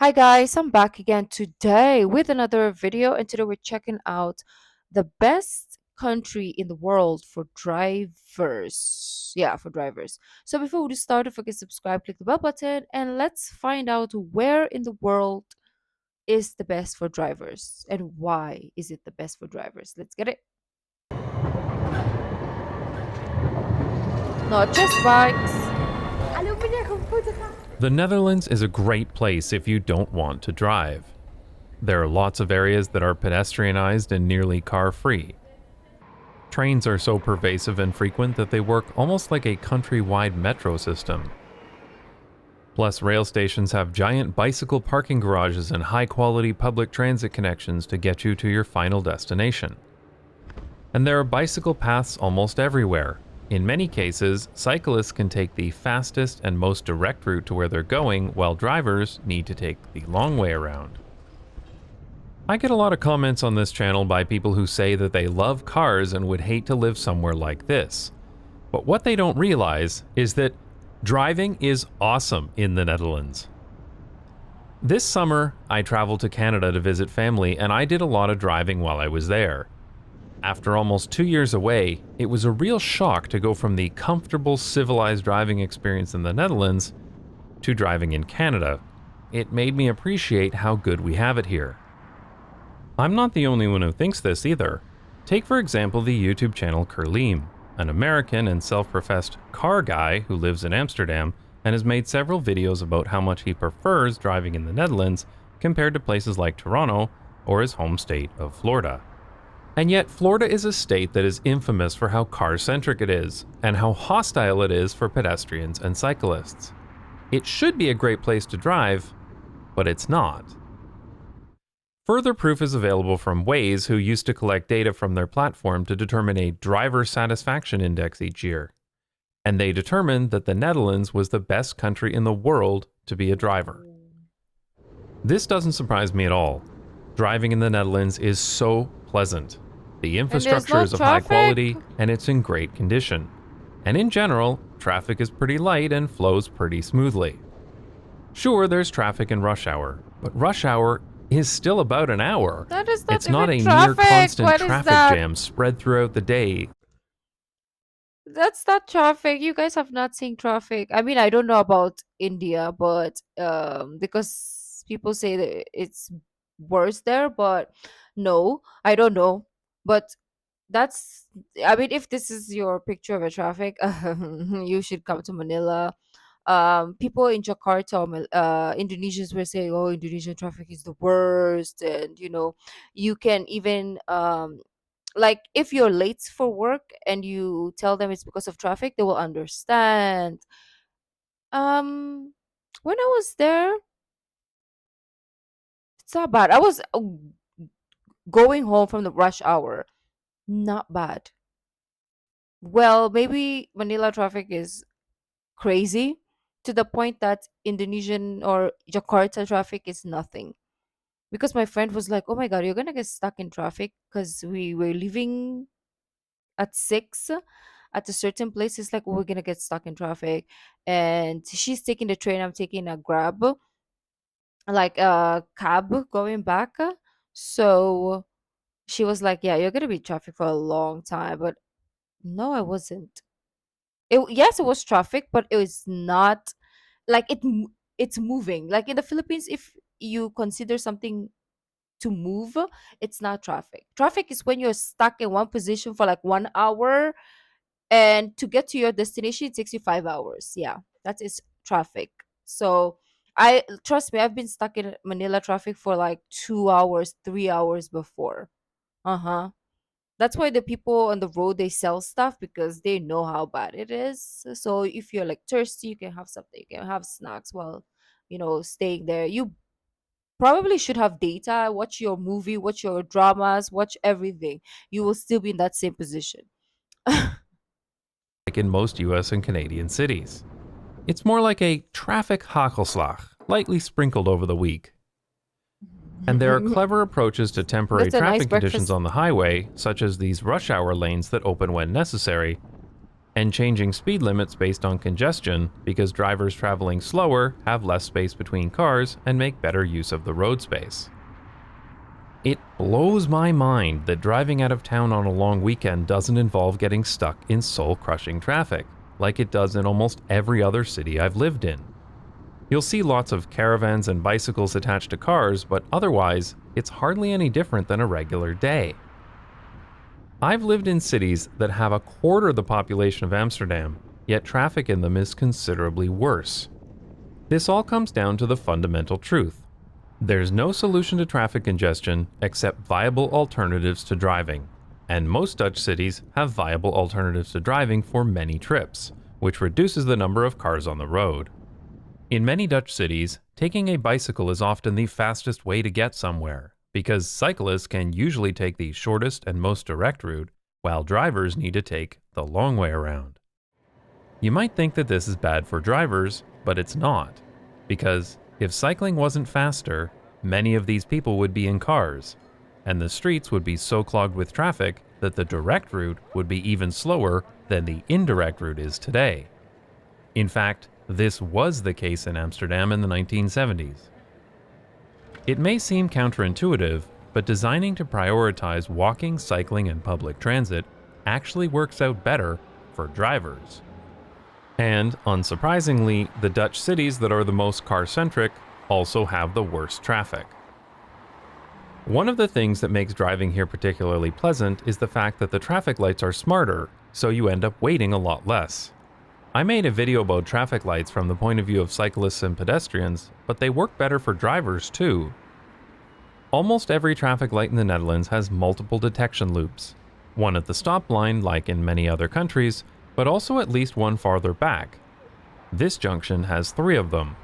Hi guys, I'm back again today with another video, and today we're checking out the best country in the world for drivers. Yeah, for drivers. So before we start, if you can subscribe, click the bell button, and let's find out where in the world is the best for drivers and why is it the best for drivers. Let's get it. Not just bikes. The Netherlands is a great place if you don't want to drive. There are lots of areas that are pedestrianized and nearly car-free. Trains are so pervasive and frequent that they work almost like a countrywide metro system. Plus, rail stations have giant bicycle parking garages and high-quality public transit connections to get you to your final destination. And there are bicycle paths almost everywhere. In many cases, cyclists can take the fastest and most direct route to where they're going, while drivers need to take the long way around. I get a lot of comments on this channel by people who say that they love cars and would hate to live somewhere like this. But what they don't realize is that driving is awesome in the Netherlands. This summer, I traveled to Canada to visit family, and I did a lot of driving while I was there. After almost 2 years away, it was a real shock to go from the comfortable, civilized driving experience in the Netherlands to driving in Canada. It made me appreciate how good we have it here. I'm not the only one who thinks this either. Take for example the YouTube channel Kurleem, an American and self-professed car guy who lives in Amsterdam and has made several videos about how much he prefers driving in the Netherlands compared to places like Toronto or his home state of Florida. And yet, Florida is a state that is infamous for how car-centric it is, and how hostile it is for pedestrians and cyclists. It should be a great place to drive, but it's not. Further proof is available from Waze, who used to collect data from their platform to determine a driver satisfaction index each year. And they determined that the Netherlands was the best country in the world to be a driver. This doesn't surprise me at all. Driving in the Netherlands is so pleasant. The And there's infrastructure no is of high traffic. quality, and it's in great condition. And in general, traffic is pretty light and flows pretty smoothly. Sure, there's traffic in rush hour, but rush hour is still about an hour. That is not It's not a even near traffic. constant What is traffic that? jam spread throughout the day. That's not traffic. You guys have not seen traffic. I mean, I don't know about India, but because people say that it's worse there, but no, I don't know. But that's I mean, if this is your picture of a traffic, you should come to Manila. People in Jakarta, Indonesians were saying, "Oh, Indonesian traffic is the worst," and you can even like if you're late for work and you tell them it's because of traffic, they will understand. um when I was there, it's not bad. I was going home from the rush hour, not bad. Well, maybe Manila traffic is crazy to the point that Indonesian or Jakarta traffic is nothing. Because my friend was like, "Oh my god, you're gonna get stuck in traffic," because we were leaving at 6 at a certain place. It's like, "Oh, we're gonna get stuck in traffic," and she's taking the train, I'm taking a grab, like a cab going back. So she was like, "Yeah, you're gonna be in traffic for a long time," but no, I wasn't. Yes, it was traffic, but it was not like it's moving. Like in the Philippines, if you consider something to move, it's not traffic. Traffic is when you're stuck in one position for like 1 hour, and to get to your destination it takes you 5 hours. Yeah, that is traffic. So I trust me, I've been stuck in Manila traffic for like 2 hours, 3 hours before. Uh-huh. That's why the people on the road, they sell stuff because they know how bad it is. So if you're like thirsty, you can have something, you can have snacks while staying there. You probably should have data, watch your movie, watch your dramas, watch everything. You will still be in that same position. Like in most US and Canadian cities. It's more like a traffic hagelslag, lightly sprinkled over the week. And there are clever approaches to temporary That's a nice traffic conditions breakfast. on the highway, such as these rush hour lanes that open when necessary, and changing speed limits based on congestion because drivers traveling slower have less space between cars and make better use of the road space. It blows my mind that driving out of town on a long weekend doesn't involve getting stuck in soul-crushing traffic, like it does in almost every other city I've lived in. You'll see lots of caravans and bicycles attached to cars, but otherwise, it's hardly any different than a regular day. I've lived in cities that have a quarter the population of Amsterdam, yet traffic in them is considerably worse. This all comes down to the fundamental truth. There's no solution to traffic congestion except viable alternatives to driving, and most Dutch cities have viable alternatives to driving for many trips, which reduces the number of cars on the road. In many Dutch cities, taking a bicycle is often the fastest way to get somewhere, because cyclists can usually take the shortest and most direct route, while drivers need to take the long way around. You might think that this is bad for drivers, but it's not, because if cycling wasn't faster, many of these people would be in cars, and the streets would be so clogged with traffic that the direct route would be even slower than the indirect route is today. In fact, this was the case in Amsterdam in the 1970s. It may seem counterintuitive, but designing to prioritize walking, cycling, and public transit actually works out better for drivers. And, unsurprisingly, the Dutch cities that are the most car-centric also have the worst traffic. One of the things that makes driving here particularly pleasant is the fact that the traffic lights are smarter, so you end up waiting a lot less. I made a video about traffic lights from the point of view of cyclists and pedestrians, but they work better for drivers too. Almost every traffic light in the Netherlands has multiple detection loops. One at the stop line, like in many other countries, but also at least one farther back. This junction has 3 of them.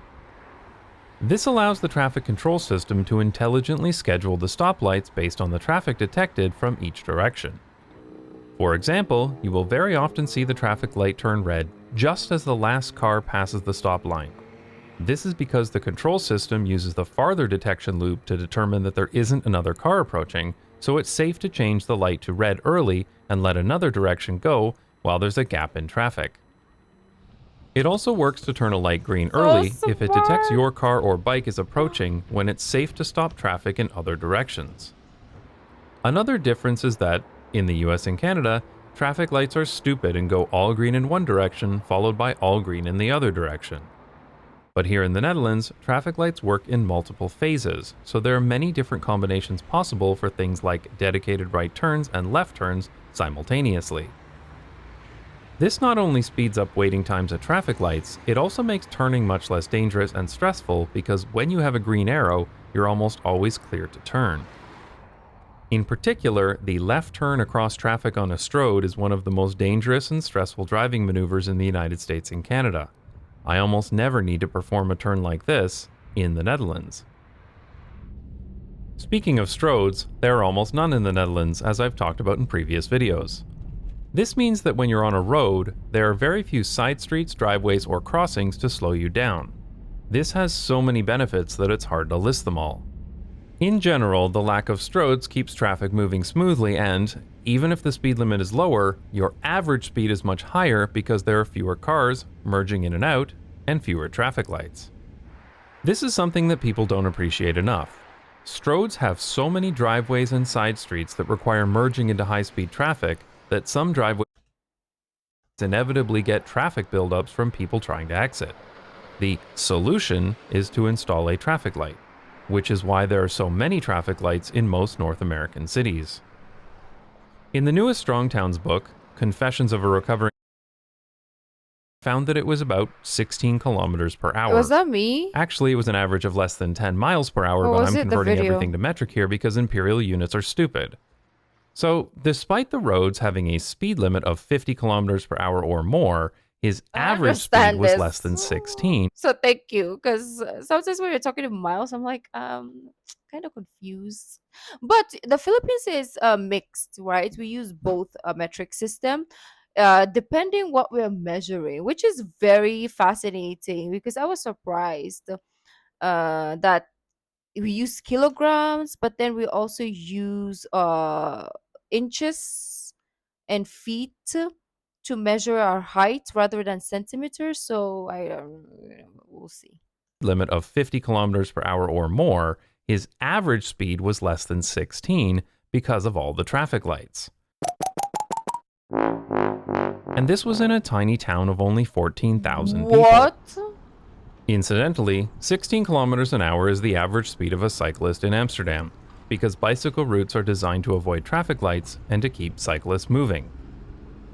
This allows the traffic control system to intelligently schedule the stoplights based on the traffic detected from each direction. For example, you will very often see the traffic light turn red just as the last car passes the stop line. This is because the control system uses the farther detection loop to determine that there isn't another car approaching, so it's safe to change the light to red early and let another direction go while there's a gap in traffic. It also works to turn a light green So early if it detects smart. your car or bike is approaching when it's safe to stop traffic in other directions. Another difference is that, in the US and Canada, traffic lights are stupid and go all green in one direction followed by all green in the other direction. But here in the Netherlands, traffic lights work in multiple phases, so there are many different combinations possible for things like dedicated right turns and left turns simultaneously. This not only speeds up waiting times at traffic lights, it also makes turning much less dangerous and stressful because when you have a green arrow, you're almost always clear to turn. In particular, the left turn across traffic on a strode is one of the most dangerous and stressful driving maneuvers in the United States and Canada. I almost never need to perform a turn like this in the Netherlands. Speaking of stroads, there are almost none in the Netherlands, as I've talked about in previous videos. This means that when you're on a road, there are very few side streets, driveways, or crossings to slow you down. This has so many benefits that it's hard to list them all. In general, the lack of stroads keeps traffic moving smoothly and, even if the speed limit is lower, your average speed is much higher because there are fewer cars merging in and out and fewer traffic lights. This is something that people don't appreciate enough. Stroads have so many driveways and side streets that require merging into high-speed traffic that some driveways inevitably get traffic buildups from people trying to exit. The solution is to install a traffic light, which is why there are so many traffic lights in most North American cities. In the newest Strong Towns book, Confessions of a Recovering, found that it was about 16 kilometers per Was hour. that me? Actually, it was an average of less than 10 miles per hour, Or but was I'm it the converting video? everything to metric here because imperial units are stupid. So, despite the roads having a speed limit of 50 kilometers per hour or more, his I average speed understand was this. less than 16. So thank you, because sometimes when you're talking in miles, I'm like, kind of confused. But the Philippines is mixed, right? We use both a metric system, depending what we're measuring, which is very fascinating because I was surprised that we use kilograms, but then we also use inches and feet. to measure our height rather than centimeters. So we'll see. Limit of 50 kilometers per hour or more, his average speed was less than 16 because of all the traffic lights. And this was in a tiny town of only 14,000 people. What? Incidentally, 16 kilometers an hour is the average speed of a cyclist in Amsterdam, because bicycle routes are designed to avoid traffic lights and to keep cyclists moving.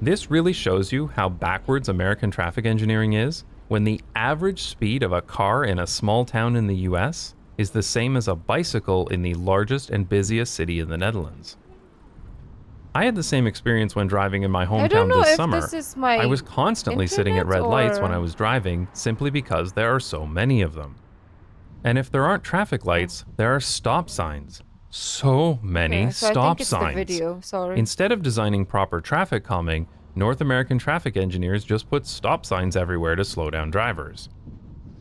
This really shows you how backwards American traffic engineering is when the average speed of a car in a small town in the US is the same as a bicycle in the largest and busiest city in the Netherlands. I had the same experience when driving in my I don't hometown know this if summer. this is my I was constantly sitting at red internet lights when or- I was driving simply because there are so many of them. And if there aren't traffic lights, there are stop signs. So many Okay, so I stop think it's signs. the video. Sorry. Instead of designing proper traffic calming, North American traffic engineers just put stop signs everywhere to slow down drivers.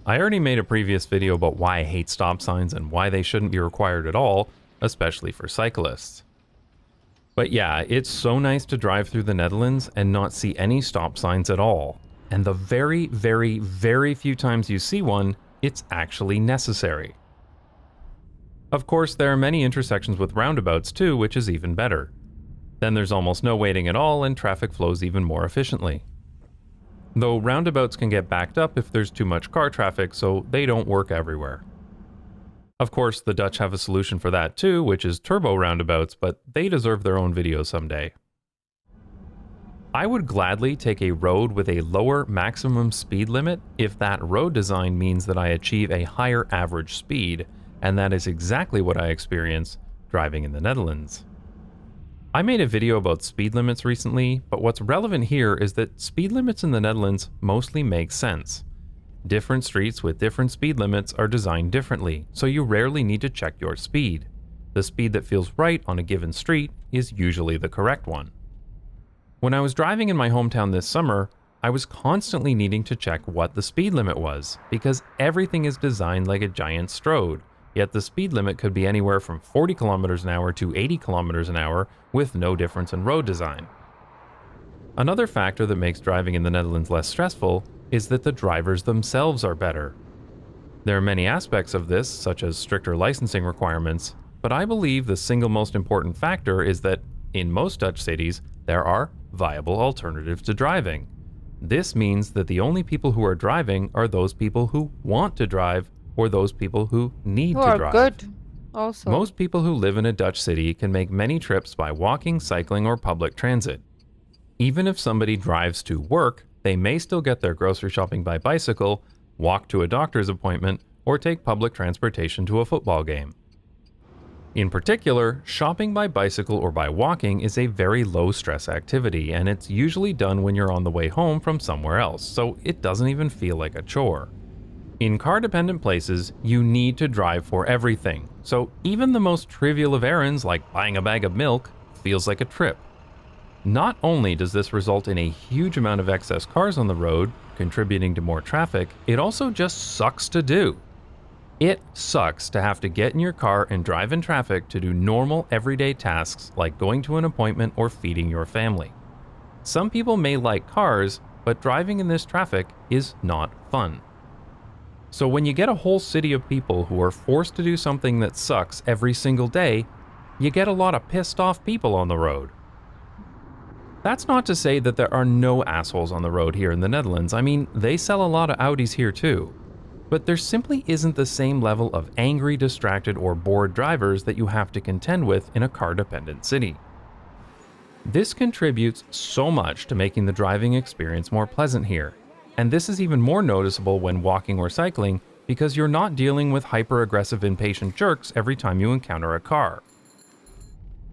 I already made a previous video about why I hate stop signs and why they shouldn't be required at all, especially for cyclists. But yeah, it's so nice to drive through the Netherlands and not see any stop signs at all. And the very, very, very few times you see one, it's actually necessary. Of course, there are many intersections with roundabouts too, which is even better. Then there's almost no waiting at all and traffic flows even more efficiently. Though roundabouts can get backed up if there's too much car traffic, so they don't work everywhere. Of course, the Dutch have a solution for that too, which is turbo roundabouts, but they deserve their own video someday. I would gladly take a road with a lower maximum speed limit if that road design means that I achieve a higher average speed, and that is exactly what I experience driving in the Netherlands. I made a video about speed limits recently, but what's relevant here is that speed limits in the Netherlands mostly make sense. Different streets with different speed limits are designed differently, so you rarely need to check your speed. The speed that feels right on a given street is usually the correct one. When I was driving in my hometown this summer, I was constantly needing to check what the speed limit was, because everything is designed like a giant strode, yet the speed limit could be anywhere from 40 kilometers an hour to 80 kilometers an hour with no difference in road design. Another factor that makes driving in the Netherlands less stressful is that the drivers themselves are better. There are many aspects of this, such as stricter licensing requirements, but I believe the single most important factor is that, in most Dutch cities, there are viable alternatives to driving. This means that the only people who are driving are those people who want to drive or those people who need Who to are drive. good also. Most people who live in a Dutch city can make many trips by walking, cycling, or public transit. Even if somebody drives to work, they may still get their grocery shopping by bicycle, walk to a doctor's appointment, or take public transportation to a football game. In particular, shopping by bicycle or by walking is a very low-stress activity, and it's usually done when you're on the way home from somewhere else, so it doesn't even feel like a chore. In car-dependent places, you need to drive for everything, so even the most trivial of errands like buying a bag of milk feels like a trip. Not only does this result in a huge amount of excess cars on the road, contributing to more traffic, it also just sucks to do. It sucks to have to get in your car and drive in traffic to do normal everyday tasks like going to an appointment or feeding your family. Some people may like cars, but driving in this traffic is not fun. So when you get a whole city of people who are forced to do something that sucks every single day, you get a lot of pissed off people on the road. That's not to say that there are no assholes on the road here in the Netherlands. I mean, they sell a lot of Audis here too. But there simply isn't the same level of angry, distracted, or bored drivers that you have to contend with in a car-dependent city. This contributes so much to making the driving experience more pleasant here. And this is even more noticeable when walking or cycling because you're not dealing with hyper-aggressive impatient jerks every time you encounter a car.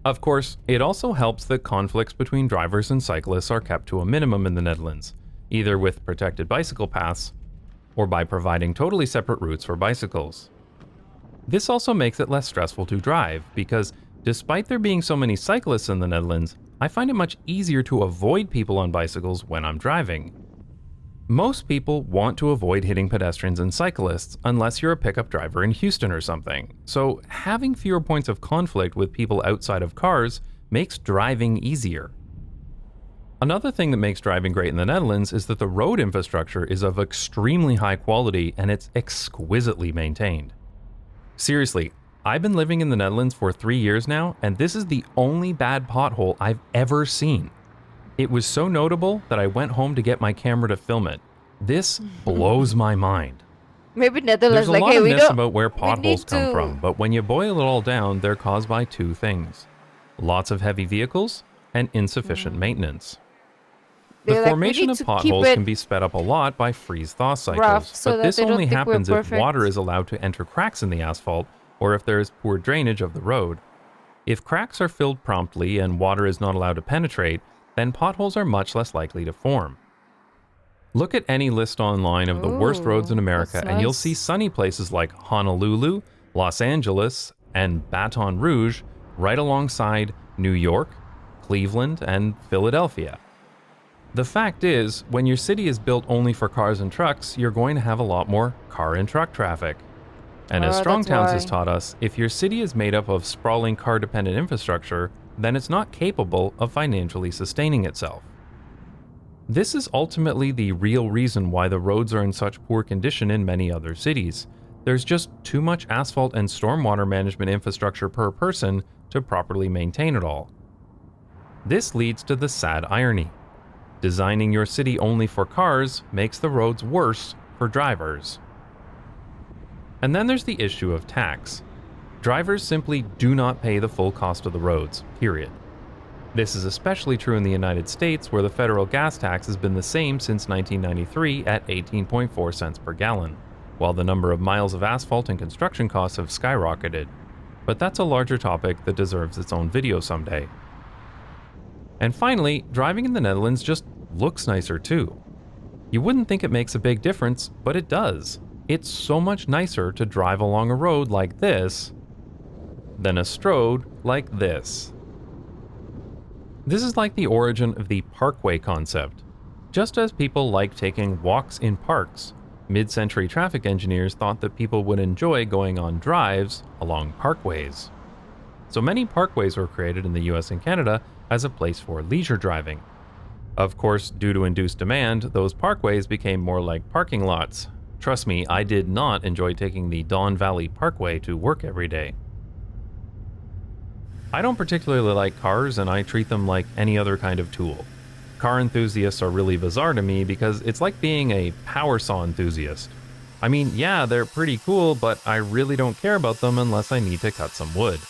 Of course, it also helps that conflicts between drivers and cyclists are kept to a minimum in the Netherlands, either with protected bicycle paths or by providing totally separate routes for bicycles. This also makes it less stressful to drive because, despite there being so many cyclists in the Netherlands, I find it much easier to avoid people on bicycles when I'm driving. Most people want to avoid hitting pedestrians and cyclists unless you're a pickup driver in Houston or something, so having fewer points of conflict with people outside of cars makes driving easier. Another thing that makes driving great in the Netherlands is that the road infrastructure is of extremely high quality and it's exquisitely maintained. Seriously, I've been living in the Netherlands for 3 years now, and this is the only bad pothole I've ever seen. It was so notable that I went home to get my camera to film it. This blows my mind. Maybe There's Netherlands a like, lot hey, of we myths don't, about where we potholes need come to. from, but when you boil it all down, they're caused by two things: lots of heavy vehicles and insufficient Mm. maintenance. The They're like, we formation need of to keep potholes it can be sped up a lot by freeze thaw rough cycles, so but that this they don't only think we're happens if water perfect. is allowed to enter cracks in the asphalt or if there is poor drainage of the road. If cracks are filled promptly and water is not allowed to penetrate, then potholes are much less likely to form. Look at any list online of the worst roads in Oh, that's America, and you'll see nice. sunny places like Honolulu, Los Angeles, and Baton Rouge right alongside New York, Cleveland, and Philadelphia. The fact is, when your city is built only for cars and trucks, you're going to have a lot more car and truck traffic. And as Strong That's Towns has why. taught us, if your city is made up of sprawling car dependent infrastructure, then it's not capable of financially sustaining itself. This is ultimately the real reason why the roads are in such poor condition in many other cities. There's just too much asphalt and stormwater management infrastructure per person to properly maintain it all. This leads to the sad irony: designing your city only for cars makes the roads worse for drivers. And then there's the issue of tax. Drivers simply do not pay the full cost of the roads, period. This is especially true in the United States, where the federal gas tax has been the same since 1993 at 18.4 cents per gallon, while the number of miles of asphalt and construction costs have skyrocketed. But that's a larger topic that deserves its own video someday. And finally, driving in the Netherlands just looks nicer too. You wouldn't think it makes a big difference, but it does. It's so much nicer to drive along a road like this than a strode like this. This is like the origin of the parkway concept. Just as people like taking walks in parks, mid century traffic engineers thought that people would enjoy going on drives along parkways. So many parkways were created in the US and Canada as a place for leisure driving. Of course, due to induced demand, those parkways became more like parking lots. Trust me, I did not enjoy taking the Don Valley Parkway to work every day. I don't particularly like cars, and I treat them like any other kind of tool. Car enthusiasts are really bizarre to me because it's like being a power saw enthusiast. I mean, yeah, they're pretty cool, but I really don't care about them unless I need to cut some wood.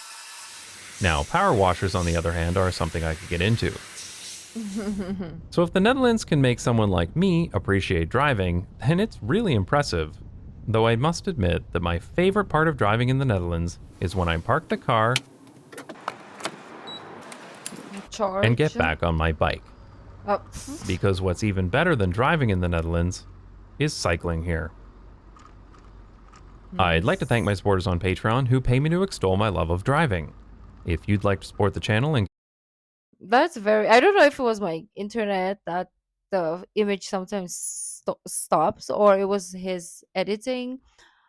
Now, power washers, on the other hand, are something I could get into. So if the Netherlands can make someone like me appreciate driving, then it's really impressive. Though I must admit that my favorite part of driving in the Netherlands is when I park the car and Charge. get back on my bike. Oh. Because what's even better than driving in the Netherlands is cycling here. I'd like to thank my Nice. supporters on Patreon who pay me to extol my love of driving. If you'd like to support the channel and That's very. I don't know if it was my internet that the image sometimes stops, or it was his editing.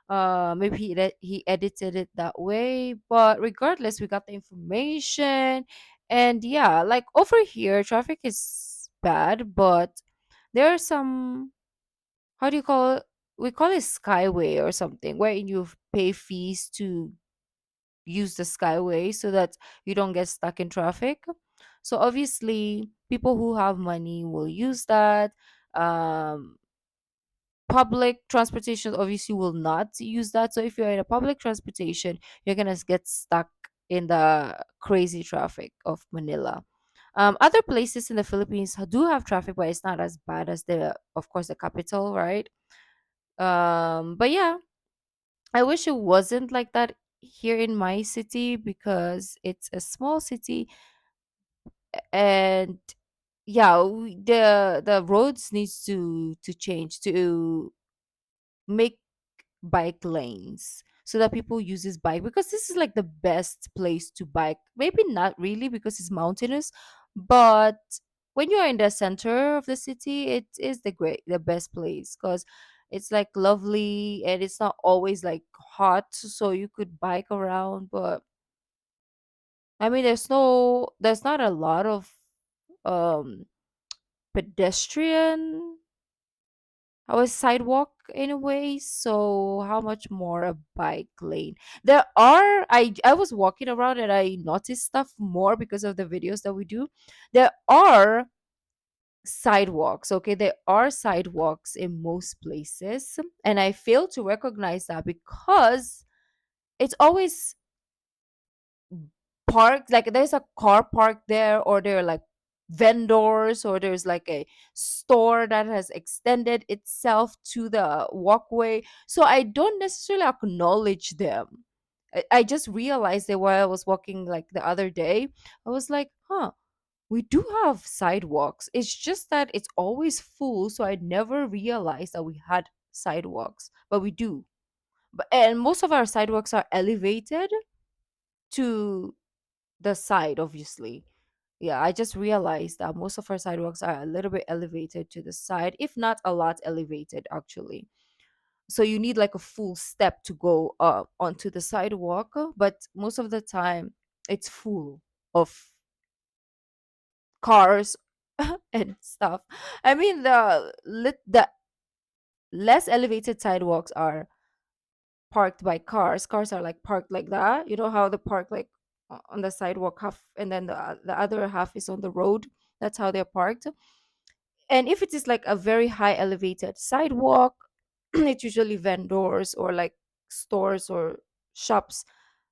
Maybe he edited it that way. But regardless, we got the information, and yeah, like over here, traffic is bad, but there are some. How do you call it? We call it skyway or something, where you pay fees to use the skyway so that you don't get stuck in traffic. So obviously, people who have money will use that. Um, Public transportation obviously will not use that. So if you're in a public transportation, you're gonna get stuck in the crazy traffic of Manila. Other places in the Philippines do have traffic, but it's not as bad as of course, the capital, right? But yeah, I wish it wasn't like that here in my city because it's a small city, and yeah, the roads needs to change to make bike lanes so that people use this bike, because this is like the best place to bike. Maybe not really because it's mountainous, but when you're in the center of the city, it is the best place because it's like lovely and it's not always like hot, so you could bike around. But I mean, there's not a lot of um pedestrian, how a sidewalk in a way. So how much more a bike lane? There are I was walking around and I noticed stuff more because of the videos that we do. There are sidewalks, okay? There are sidewalks in most places, and I fail to recognize that because it's always parked, like there's a car parked there, or there are like vendors, or there's like a store that has extended itself to the walkway, so I don't necessarily acknowledge them. I just realized that while I was walking like the other day. I was like, huh, we do have sidewalks. It's just that it's always full, so I never realized that we had sidewalks, but we do. But and most of our sidewalks are elevated to the side, obviously. Yeah, I just realized that most of our sidewalks are a little bit elevated to the side, if not a lot elevated, actually. So you need like a full step to go onto the sidewalk, but most of the time it's full of cars and stuff. I mean, the less elevated sidewalks are parked by cars. Cars are like parked like that. You know how the park like on the sidewalk half, and then the other half is on the road. That's how they're parked. And if it is like a very high elevated sidewalk, it's usually vendors or like stores or shops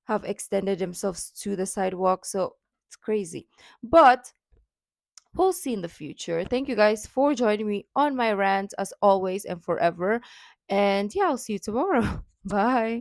have extended themselves to the sidewalk. So it's crazy. But we'll see in the future. Thank you guys for joining me on my rant as always and forever. And yeah, I'll see you tomorrow. Bye.